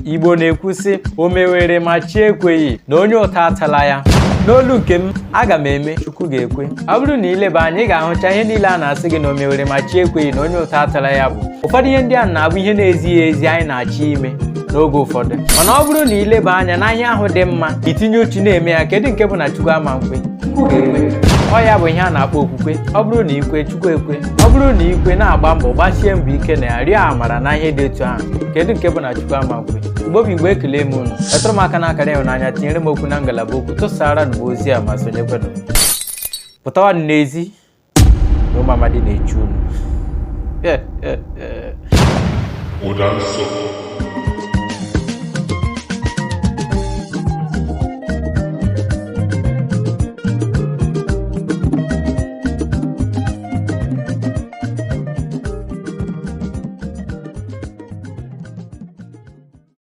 Igbo na-ekwusi o mewere ma chi ekweghị na onye ụta atala ya. N'olu nke m, aga m eme, Chukwu ga-ekwe. Ọ bụrụ na ileba anya ị ga-ahụcha ihe niile a na-asị gị na o mewere ma chi ekweghị na onye ụta atala ya bụ ụfọdụ ihe ndị a na-abụ ihe na-ezighị ezi anyị na-achọ ime n'oge ụfọdụ. Mana ọ bụrụ na ileba anya na ihe ahụ dị mma itinye uchu na-eme ya, kedu nke bụ na Chukwu ama nkwe? Ọ ya bụ ihe a na-akpọ okwukwe. Ọ bụrụ na ikwe, Chukwu ekwe. Ọ bụrụ na ikwe na-agba mbọ gbasie mbọ ike na ya rịọ amara na ihe dị etu ahụ, kedu nke bụ na Chukwu ama nkwe? Igbo bụ Igbo, ekele m unu. Etụrụ m aka n'akara ịhụnanya, tinyere m okwu na ngalaba okwu, tụsara n'ugbo ozi a ma sonyekwenụ. Pụtawa n'ezi na ụmụ amadi na-echu unu.